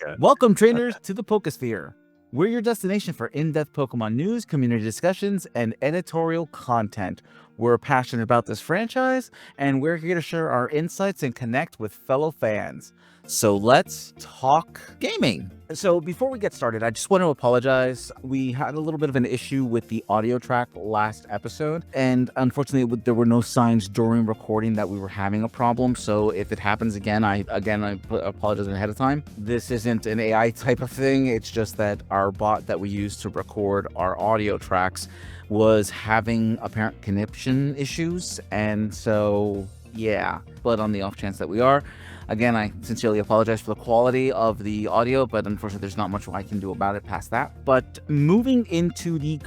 Okay. Welcome, trainers, to the PokeSphere. We're your destination for in-depth Pokemon news, community discussions, and editorial content. We're passionate about this franchise, and we're here to share our insights and connect with fellow fans. So let's talk gaming. So before we get started, I just want to apologize. We had a little bit of an issue with the audio track last episode, and unfortunately there were no signs during recording that we were having a problem. So if it happens again, I apologize ahead of time. This isn't an AI type of thing. It's just that our bot that we use to record our audio tracks was having apparent connection issues, and so yeah. But on the off chance that we are, again, I sincerely apologize for the quality of the audio, but unfortunately there's not much I can do about it past that. But moving into the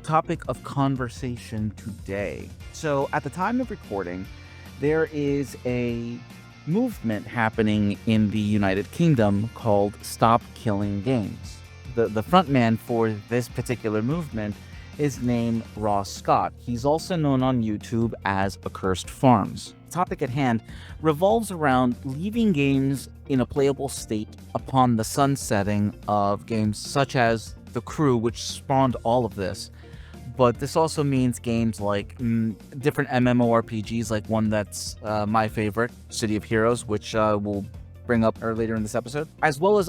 topic of conversation today. So at the time of recording, there is a movement happening in the United Kingdom called Stop Killing Games. The front man for this particular movement is named Ross Scott. He's also known on YouTube as Accursed Farms. The topic at hand revolves around leaving games in a playable state upon the sunsetting of games such as The Crew, which spawned all of this. But this also means games like different MMORPGs, like one that's my favorite, City of Heroes, which we'll bring up later in this episode, as well as,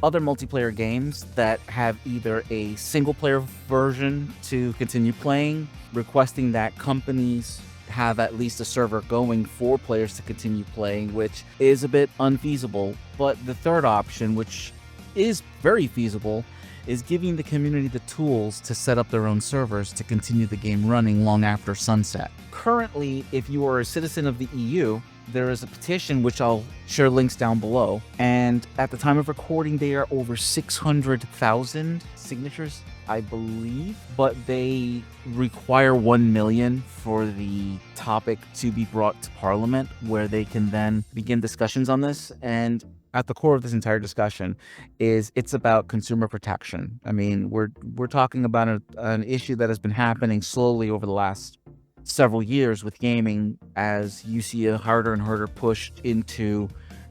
other multiplayer games that have either a single player version to continue playing, requesting that companies have at least a server going for players to continue playing, which is a bit unfeasible. But the third option, which is very feasible, is giving the community the tools to set up their own servers to continue the game running long after sunset. Currently, if you are a citizen of the EU, there is a petition, which I'll share links down below, and at the time of recording there are over 600,000 signatures, I believe, but they require 1 million for the topic to be brought to Parliament, where they can then begin discussions on this. And at the core of this entire discussion is it's about consumer protection. I mean, we're talking about an issue that has been happening slowly over the last several years with gaming, as you see a harder and harder push into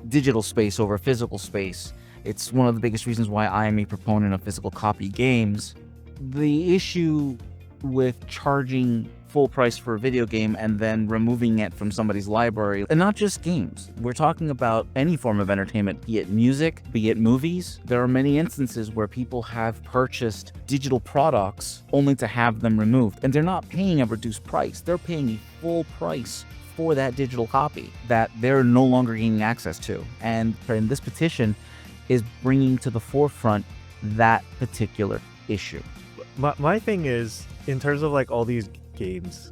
digital space over physical space. It's one of the biggest reasons why I am a proponent of physical copy games. The issue with charging full price for a video game and then removing it from somebody's library, and not just games. We're talking about any form of entertainment, be it music, be it movies. There are many instances where people have purchased digital products only to have them removed, and they're not paying a reduced price. They're paying a full price for that digital copy that they're no longer gaining access to. And this petition is bringing to the forefront that particular issue. My thing is, in terms of like all these games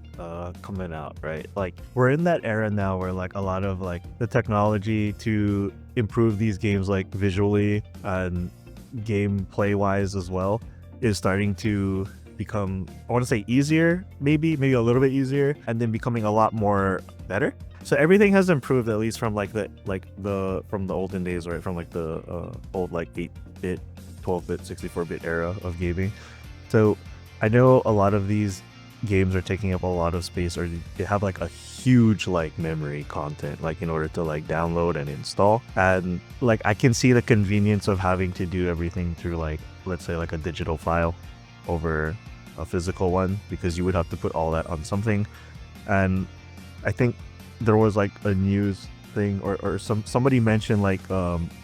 coming out, right? Like, we're in that era now where like a lot of like the technology to improve these games, like visually and gameplay wise as well, is starting to become, I want to say, easier, maybe a little bit easier, and then becoming a lot more better. So everything has improved, at least from from the olden days, right? From like the old like 8-bit, 12-bit, 64-bit era of gaming. So I know a lot of these games are taking up a lot of space, or they have like a huge like memory content, like in order to like download and install. And like I can see the convenience of having to do everything through like, let's say, like a digital file over a physical one, because you would have to put all that on something. And I think there was like a news thing, or somebody mentioned like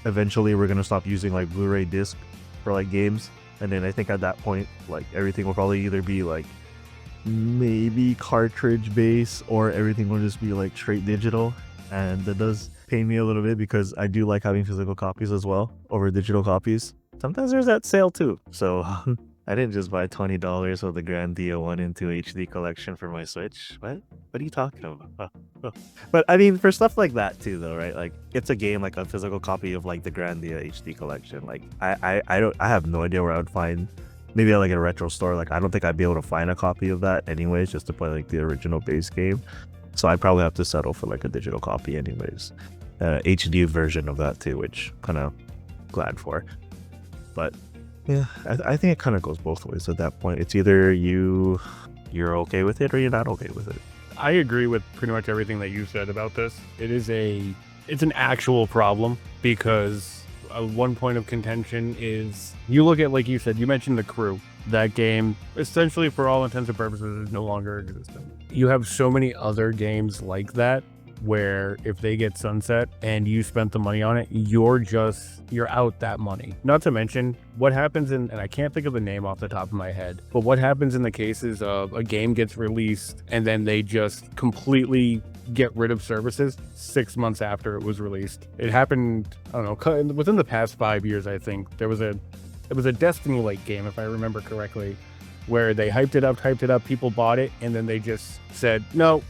eventually we're gonna stop using like Blu-ray disc for like games. And then I think at that point, like everything will probably either be like maybe cartridge based, or everything will just be like straight digital. And that does pain me a little bit, because I do like having physical copies as well over digital copies. Sometimes there's that sale too. So I didn't just buy $20 of the Grandia 1 and 2 HD collection for my Switch. What are you talking about? But I mean, for stuff like that too, though, right? Like, it's a game, like a physical copy of like the Grandia HD collection. Like, I have no idea where I would find. Maybe like at a retro store. Like, I don't think I'd be able to find a copy of that anyways, just to play like the original base game. So I'd probably have to settle for like a digital copy anyways. HD version of that too, which kind of glad for. But yeah, I think it kind of goes both ways at that point. It's either you're okay with it or you're not okay with it. I agree with pretty much everything that you said about this. It's an actual problem, because one point of contention is you look at, like you said, you mentioned The Crew. That game, essentially for all intents and purposes, is no longer existent. You have so many other games like that where if they get sunset and you spent the money on it, you're out that money. Not to mention what happens and I can't think of the name off the top of my head, but what happens in the cases of a game gets released and then they just completely get rid of services 6 months after it was released. It happened, I don't know, within the past 5 years, I think. It was a Destiny-like game, if I remember correctly, where they hyped it up, people bought it, and then they just said, no,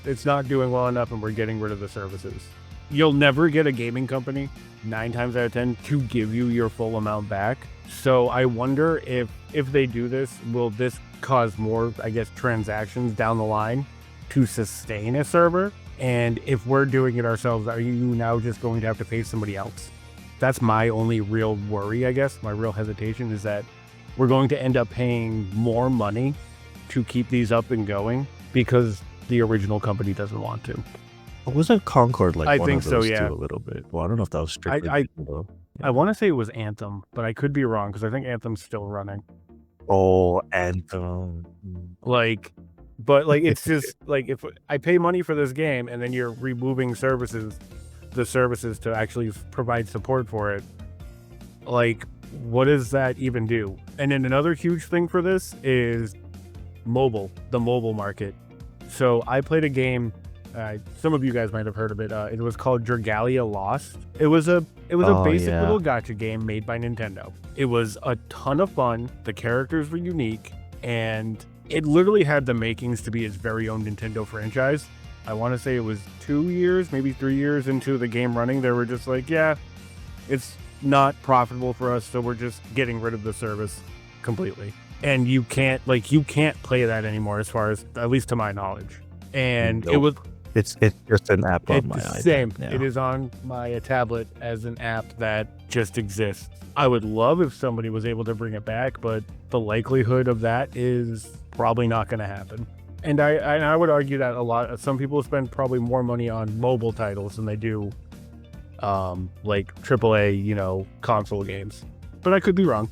it's not doing well enough and we're getting rid of the services. You'll never get a gaming company 9 times out of 10 to give you your full amount back. So I wonder if they do this, will this cause more, I guess, transactions down the line to sustain a server? And if we're doing it ourselves, are you now just going to have to pay somebody else? That's my only real worry, I guess. My real hesitation is that we're going to end up paying more money to keep these up and going because the original company doesn't want to. Wasn't Concord like I one think of those so, yeah. too, a little bit? Well, I don't know if that was strictly. I want to say it was Anthem, but I could be wrong because I think Anthem's still running. Oh, Anthem. But it's just like if I pay money for this game and then you're removing the services to actually provide support for it, like, what does that even do? And then another huge thing for this is the mobile market. So I played a game, some of you guys might have heard of it. It was called Dragalia Lost. It was a basic little gacha game made by Nintendo. It was a ton of fun. The characters were unique, and it literally had the makings to be its very own Nintendo franchise. I want to say it was 2 years, maybe 3 years into the game running, they were just like, yeah, it's not profitable for us, so we're just getting rid of the service completely. And you can't play that anymore, as far as, at least to my knowledge. And Nope. It's just an app on my iPad. Same. Yeah. It is on my tablet as an app that just exists. I would love if somebody was able to bring it back, but the likelihood of that is probably not going to happen. And I would argue that a lot. Some people spend probably more money on mobile titles than they do, like AAA, console games. But I could be wrong.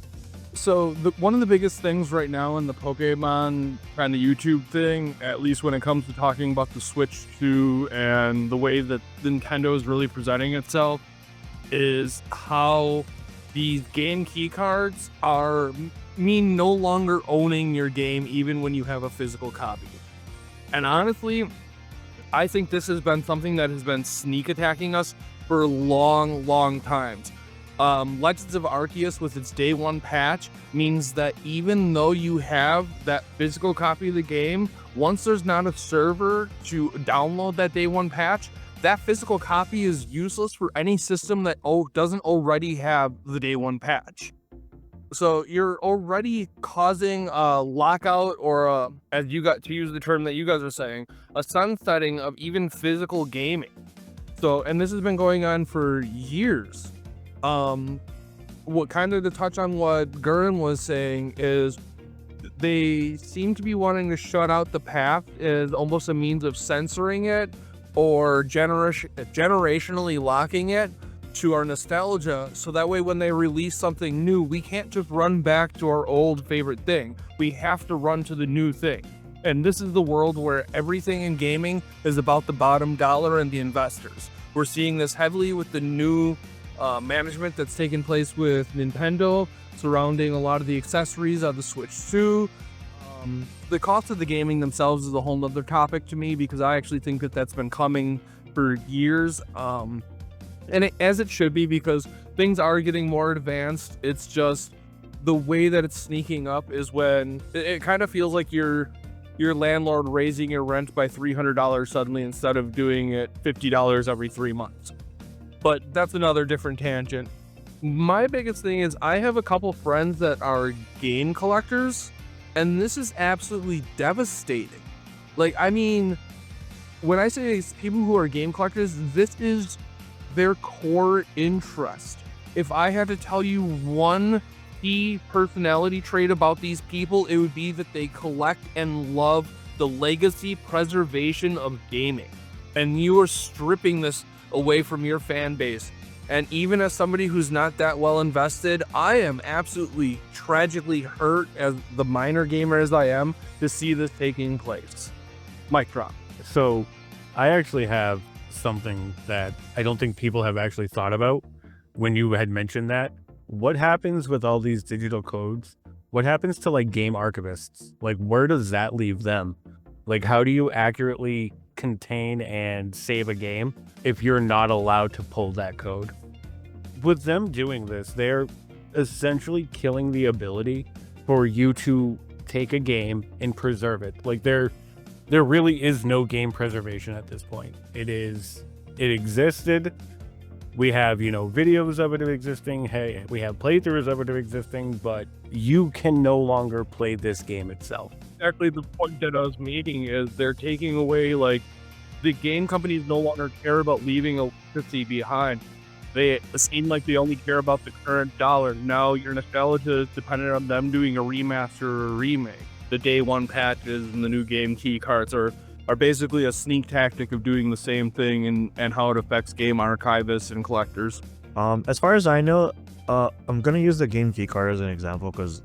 So one of the biggest things right now in the Pokemon kind of YouTube thing, at least when it comes to talking about the Switch 2 and the way that Nintendo is really presenting itself, is how these game key cards mean no longer owning your game even when you have a physical copy. And honestly, I think this has been something that has been sneak attacking us for long times. Legends of Arceus with its day one patch means that even though you have that physical copy of the game, once there's not a server to download that day one patch, that physical copy is useless for any system that doesn't already have the day one patch. So you're already causing a lockout, or as you got to use the term that you guys are saying, a sunsetting of even physical gaming. So, and this has been going on for years. What kind of to touch on what Guren was saying is they seem to be wanting to shut out the path as almost a means of censoring it or generationally locking it to our nostalgia, so that way when they release something new, we can't just run back to our old favorite thing. We have to run to the new thing. And this is the world where everything in gaming is about the bottom dollar and the investors. We're seeing this heavily with the new management that's taken place with Nintendo surrounding a lot of the accessories of the Switch 2. The cost of the gaming themselves is a whole nother topic to me, because I actually think that that's been coming for years. And as it should be, because things are getting more advanced. It's just the way that it's sneaking up is when it kind of feels like your landlord raising your rent by $300 suddenly instead of doing it $50 every 3 months. But that's another different tangent. My biggest thing is I have a couple friends that are game collectors, and this is absolutely devastating. Like, I mean, when I say people who are game collectors, this is their core interest. If I had to tell you one key personality trait about these people, it would be that they collect and love the legacy preservation of gaming. And you are stripping this away from your fan base. And even as somebody who's not that well invested, I am absolutely tragically hurt, as the minor gamer as I am, to see this taking place. Mic drop. So I actually have something that I don't think people have actually thought about when you had mentioned that. What happens with all these digital codes? What happens to like game archivists? Like, where does that leave them? Like, how do you accurately contain and save a game if you're not allowed to pull that code? With them doing this, they're essentially killing the ability for you to take a game and preserve it. Like, there really is no game preservation at this point. It existed. We have, videos of it existing. Hey, we have playthroughs of it existing, but you can no longer play this game itself. Exactly the point that I was making is they're taking away, like, the game companies no longer care about leaving a legacy behind. They seem like they only care about the current dollar. Now your nostalgia is dependent on them doing a remaster or a remake. The day one patches and the new game key cards are basically a sneak tactic of doing the same thing and how it affects game archivists and collectors. As far as I know, I'm gonna use the game key card as an example because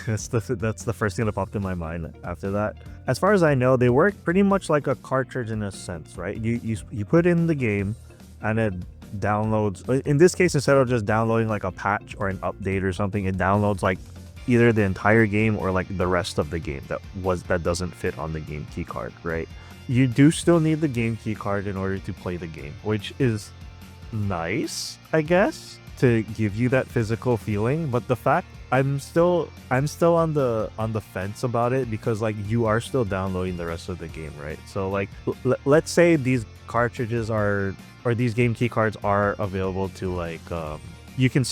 that's the first thing that popped in my mind after that. As far as I know, they work pretty much like a cartridge in a sense, right? You put in the game and it downloads. In this case, instead of just downloading like a patch or an update or something, it downloads like either the entire game or like the rest of the game that doesn't fit on the game key card, right? You do still need the game key card in order to play the game, which is nice, I guess, to give you that physical feeling. But the fact I'm still on the fence about it, because like you are still downloading the rest of the game, right? So like let's say these cartridges or these game key cards are available to like you can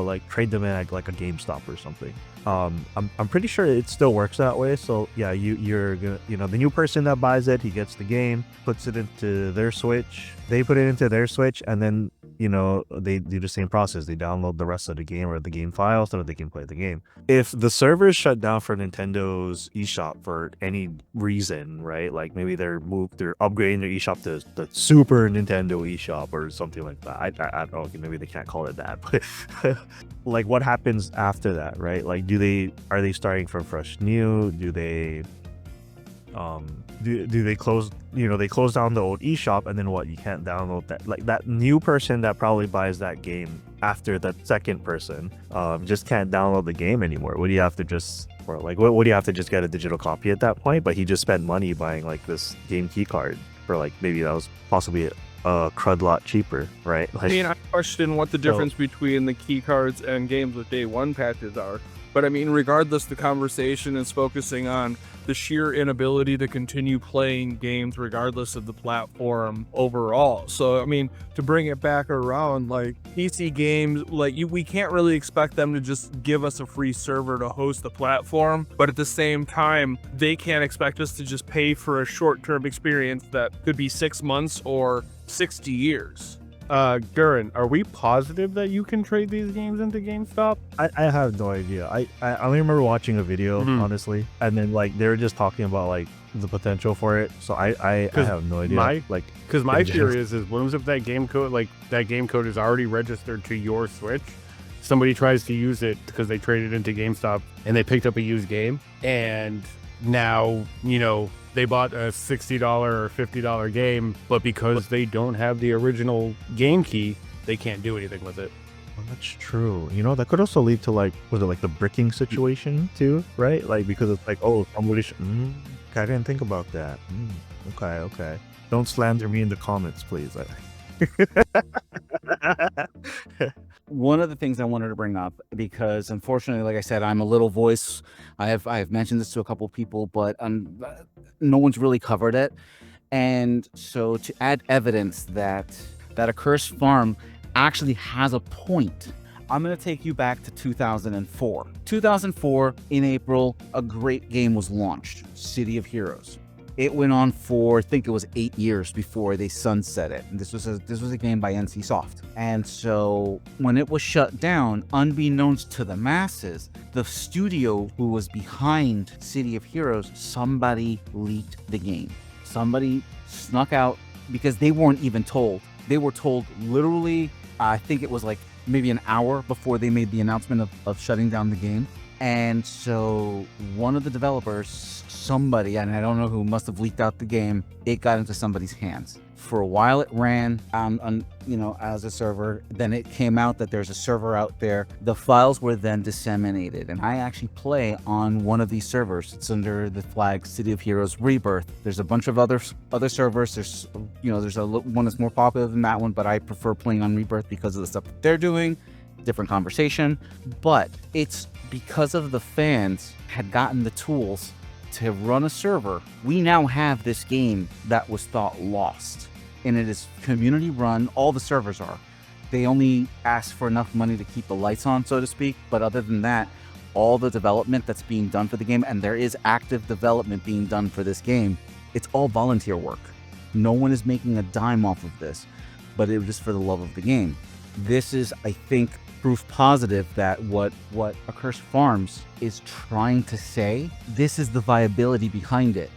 like trade them at like a GameStop or something. I'm pretty sure it still works that way. So yeah, you're gonna, the new person that buys it, he gets the game, puts it into their Switch, they put it into their Switch, and then they do the same process. They download the rest of the game or the game file so that they can play the game. If the servers shut down for Nintendo's eShop for any reason, right? Like maybe they're upgrading their eShop to the Super Nintendo eShop or something like that. I don't know. Maybe they can't call it that, but like what happens after that, right? Like are they starting from fresh new? Do they do they close they close down the old eShop, and then what? You can't download that. Like that new person that probably buys that game after that second person just can't download the game anymore. What do you have to just what do you have to just get a digital copy at that point? But he just spent money buying like this game key card for like maybe that was possibly a crud lot cheaper, right? Like, I mean, I question what the difference between the key cards and games with day one patches are. But I mean, regardless, the conversation is focusing on the sheer inability to continue playing games regardless of the platform overall. So, I mean, to bring it back around, like PC games, like we can't really expect them to just give us a free server to host the platform. But at the same time, they can't expect us to just pay for a short-term experience that could be 6 months or 60 years. Guren, are we positive that you can trade these games into GameStop? I have no idea. I only remember watching a video, honestly, and then like they were just talking about like the potential for it. So I have no idea. Because my theory is what if that game code is already registered to your Switch? Somebody tries to use it because they traded into GameStop and they picked up a used game, and now they bought a $60 or $50 game, but because they don't have the original game key, they can't do anything with it. Well, that's true. That could also lead to like, was it like the bricking situation too, right? Like because it's like, oh, somebody I didn't think about that. Okay. Don't slander me in the comments, please. One of the things I wanted to bring up, because unfortunately, like I said, I'm a little voice. I have mentioned this to a couple people, but no one's really covered it. And so to add evidence that Accursed Farm actually has a point, I'm going to take you back to 2004. 2004, in April, a great game was launched, City of Heroes. It went on for, I think it was 8 years before they sunset it. And this was a game by NC Soft. And so when it was shut down, unbeknownst to the masses, the studio who was behind City of Heroes, somebody leaked the game. Somebody snuck out, because they weren't even told. They were told literally, I think it was like maybe an hour before they made the announcement of shutting down the game. And so one of the developers, somebody, and I don't know who, must have leaked out the game. It got into somebody's hands. For a while it ran on as a server. Then it came out that there's a server out there. The files were then disseminated, and I actually play on one of these servers. It's under the flag City of Heroes Rebirth. There's a bunch of other servers. There's one that's more popular than that one, but I prefer playing on Rebirth because of the stuff that they're doing. Different conversation, but it's because of the fans had gotten the tools to run a server. We now have this game that was thought lost, and it is community run. All the servers are. They only ask for enough money to keep the lights on, so to speak, but other than that, all the development that's being done for the game, and there is active development being done for this game, it's all volunteer work. No one is making a dime off of this, but it was just for the love of the game. This is, I think, proof positive that what Accursed Farms is trying to say, this is the viability behind it.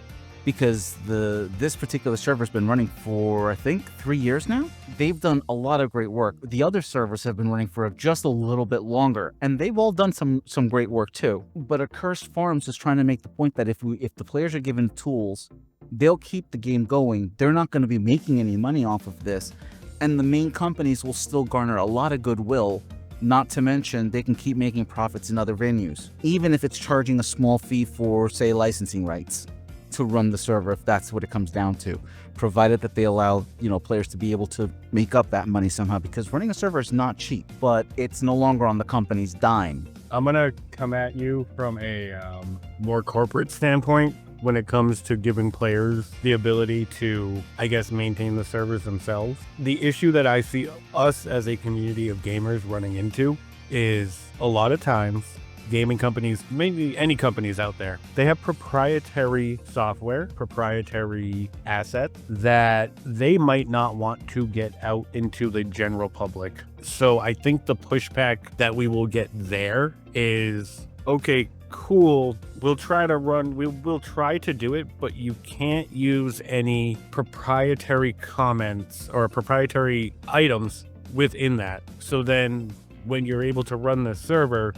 Because this particular server's been running for, I think, 3 years now. They've done a lot of great work. The other servers have been running for just a little bit longer, and they've all done some great work too. But Accursed Farms is trying to make the point that if the players are given tools, they'll keep the game going. They're not going to be making any money off of this, and the main companies will still garner a lot of goodwill. Not to mention, they can keep making profits in other venues, even if it's charging a small fee for, say, licensing rights to run the server, if that's what it comes down to, provided that they allow, players to be able to make up that money somehow, because running a server is not cheap, but it's no longer on the company's dime. I'm going to come at you from a more corporate standpoint when it comes to giving players the ability to, I guess, maintain the servers themselves. The issue that I see us as a community of gamers running into is a lot of times gaming companies, maybe any companies out there, they have proprietary software, proprietary assets that they might not want to get out into the general public. So I think the pushback that we will get there is, okay, cool, we'll try to do it, but you can't use any proprietary comments or proprietary items within that. So then when you're able to run the server,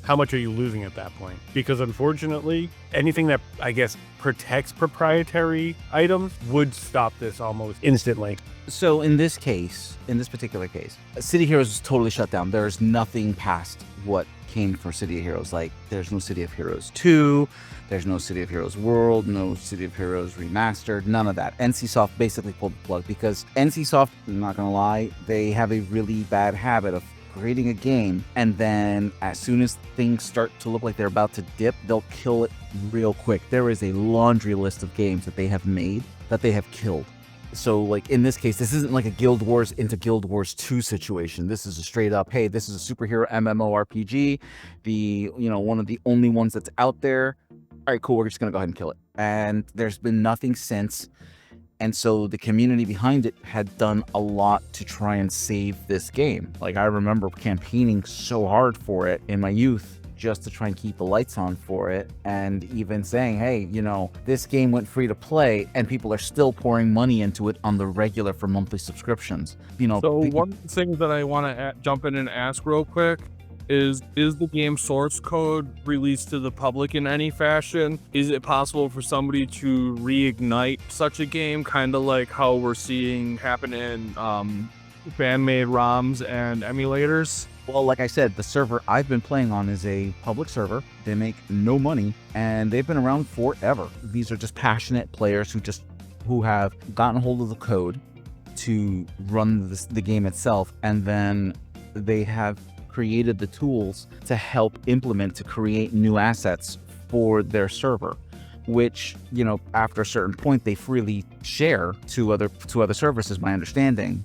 how much are you losing at that point? Because unfortunately, anything that, I guess, protects proprietary items would stop this almost instantly. So in this particular case, City of Heroes is totally shut down. There's nothing past what came for City of Heroes. Like, there's no City of Heroes 2, there's no City of Heroes World, no City of Heroes Remastered, none of that. NCSoft basically pulled the plug because NCSoft, I'm not gonna lie, they have a really bad habit of creating a game, and then as soon as things start to look like they're about to dip, they'll kill it real quick. There is a laundry list of games that they have made that they have killed. So like in this case, this isn't like a Guild Wars into Guild Wars 2 situation. This is a straight up, hey, this is a superhero MMORPG, one of the only ones that's out there. All right, cool, we're just gonna go ahead and kill it. And there's been nothing since. And so the community behind it had done a lot to try and save this game. Like, I remember campaigning so hard for it in my youth just to try and keep the lights on for it, and even saying, hey, this game went free to play and people are still pouring money into it on the regular for monthly subscriptions. So one thing that I want to jump in and ask real quick is the game source code released to the public in any fashion? Is it possible for somebody to reignite such a game, kind of like how we're seeing happen in fan-made ROMs and emulators? Well, like I said, the server I've been playing on is a public server. They make no money, and they've been around forever. These are just passionate players who have gotten hold of the code to run the game itself, and then they have created the tools to help implement, to create new assets for their server, which, after a certain point, they freely share to other servers, is my understanding,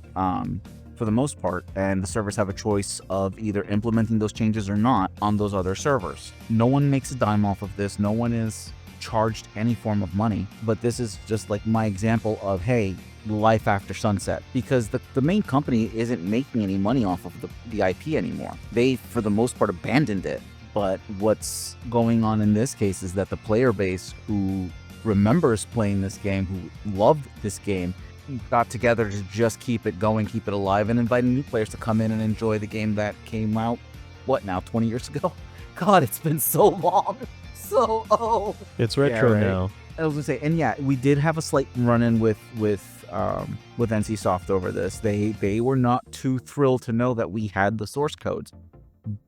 for the most part. And the servers have a choice of either implementing those changes or not on those other servers. No one makes a dime off of this. No one is charged any form of money. But this is just like my example of, hey, life after sunset, because the main company isn't making any money off of the IP anymore. They, for the most part, abandoned it. But what's going on in this case is that the player base who remembers playing this game, who loved this game, got together to just keep it going, keep it alive, and inviting new players to come in and enjoy the game that came out, what now, 20 years ago? God, it's been so long. So old. It's retro Yeah, right. now. I was gonna say, and yeah, we did have a slight run-in with NCSoft over this. They were not too thrilled to know that we had the source codes,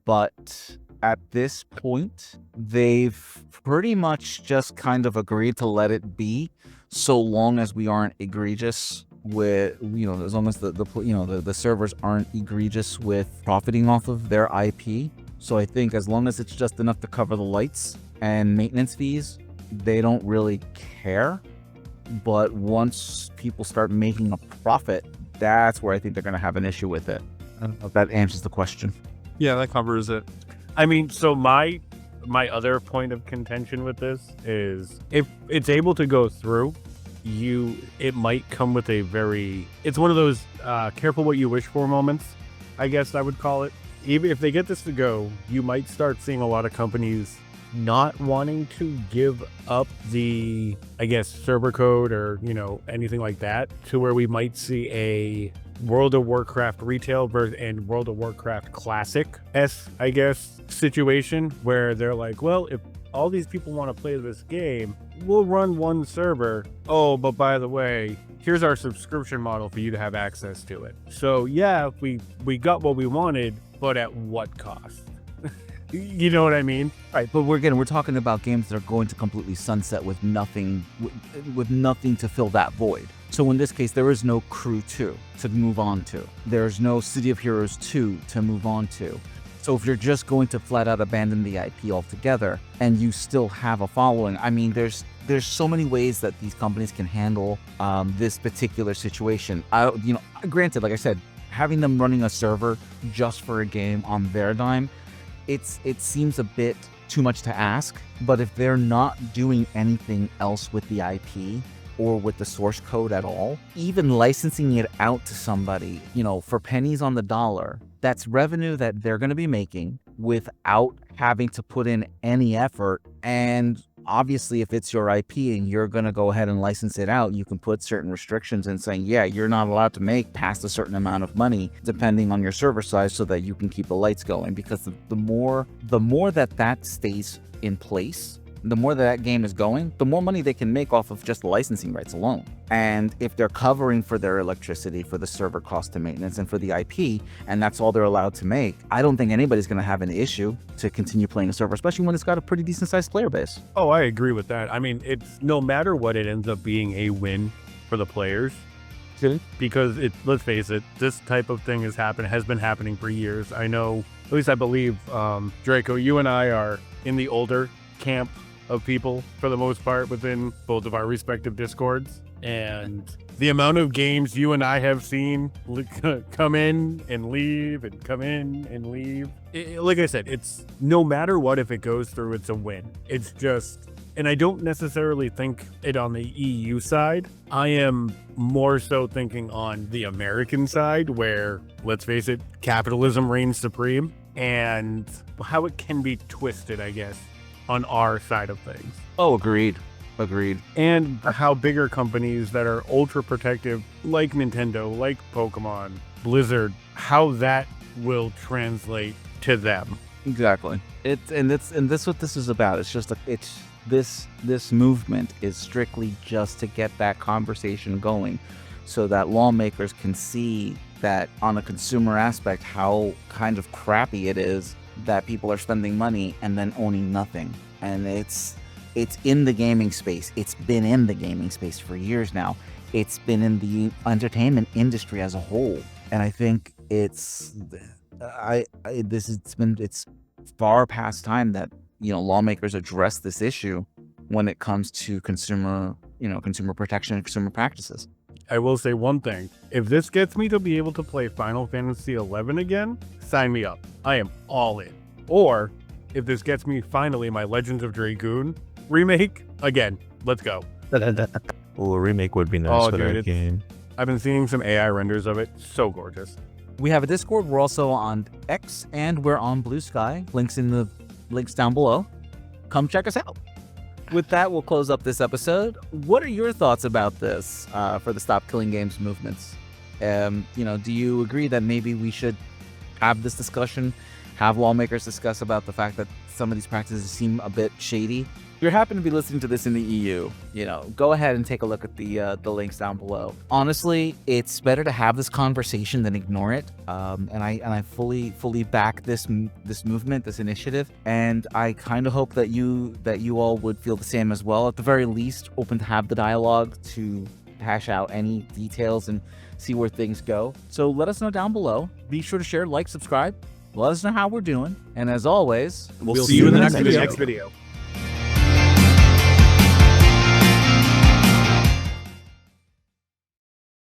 but at this point, they've pretty much just kind of agreed to let it be, so long as we aren't egregious with, as long as the servers aren't egregious with profiting off of their IP. So I think as long as it's just enough to cover the lights and maintenance fees, they don't really care. But once people start making a profit, that's where I think they're going to have an issue with it. I don't know if that answers the question. Yeah, that covers it. I mean, so my other point of contention with this is if it's able to go through, it might come with it's one of those careful what you wish for moments, I guess I would call it. Even if they get this to go, you might start seeing a lot of companies not wanting to give up the, I guess, server code or, anything like that, to where we might see a World of Warcraft retail version and World of Warcraft classic I guess, situation where they're like, well, if all these people want to play this game, we'll run one server. Oh, but by the way, here's our subscription model for you to have access to it. So yeah, we got what we wanted, but at what cost? You know what I mean? Right, but we're talking about games that are going to completely sunset with nothing to fill that void. So in this case, there is no Crew 2 to move on to. There's no City of Heroes 2 to move on to. So if you're just going to flat out abandon the IP altogether and you still have a following, I mean, there's so many ways that these companies can handle this particular situation. Granted, like I said, having them running a server just for a game on their dime, it seems a bit too much to ask. But if they're not doing anything else with the IP or with the source code at all, even licensing it out to somebody, for pennies on the dollar, that's revenue that they're going to be making without having to put in any effort. And obviously, if it's your IP and you're going to go ahead and license it out, you can put certain restrictions in saying, yeah, you're not allowed to make past a certain amount of money depending on your server size so that you can keep the lights going. Because the more that stays in place, the more that game is going, the more money they can make off of just the licensing rights alone. And if they're covering for their electricity, for the server cost and maintenance, and for the IP, and that's all they're allowed to make, I don't think anybody's going to have an issue to continue playing a server, especially when it's got a pretty decent sized player base. Oh, I agree with that. I mean, it's no matter what, it ends up being a win for the players. Because let's face it, this type of thing has been happening for years. I know, at least I believe, Draco, you and I are in the older camp of people for the most part within both of our respective discords, and the amount of games you and I have seen come in and leave and come in and leave, like I said, it's no matter what, if it goes through, it's a win. It's just, and I don't necessarily think it on the EU side. I am more so thinking on the American side, where, let's face it, capitalism reigns supreme, and how it can be twisted, I guess, on our side of things. Oh, agreed. And how bigger companies that are ultra protective, like Nintendo, like Pokemon, Blizzard, how that will translate to them. Exactly. That's what this is about. It's just this movement is strictly just to get that conversation going, so that lawmakers can see that on a consumer aspect how kind of crappy it is that people are spending money and then owning nothing. And it's in the gaming space. It's been in the gaming space for years now. It's been in the entertainment industry as a whole. And I think it's far past time that, lawmakers address this issue when it comes to consumer protection and consumer practices. I will say one thing. If this gets me to be able to play Final Fantasy XI again, sign me up. I am all in. Or if this gets me finally my Legends of Dragoon remake, again, let's go. Oh, a remake would be nice for that game. I've been seeing some AI renders of it. So gorgeous. We have a Discord. We're also on X and we're on Blue Sky. Links down below. Come check us out. with that, we'll close up this episode. What are your thoughts about this for the Stop Killing Games movements? Do you agree that maybe we should have this discussion, have lawmakers discuss about the fact that some of these practices seem a bit shady? If you happen to be listening to this in the EU, go ahead and take a look at the links down below. Honestly, it's better to have this conversation than ignore it. And I fully back this movement, this initiative, and I kind of hope that you all would feel the same as well. At the very least, open to have the dialogue to hash out any details and see where things go. So let us know down below. Be sure to share, like, subscribe. Let us know how we're doing. And as always, we'll see you in the next video.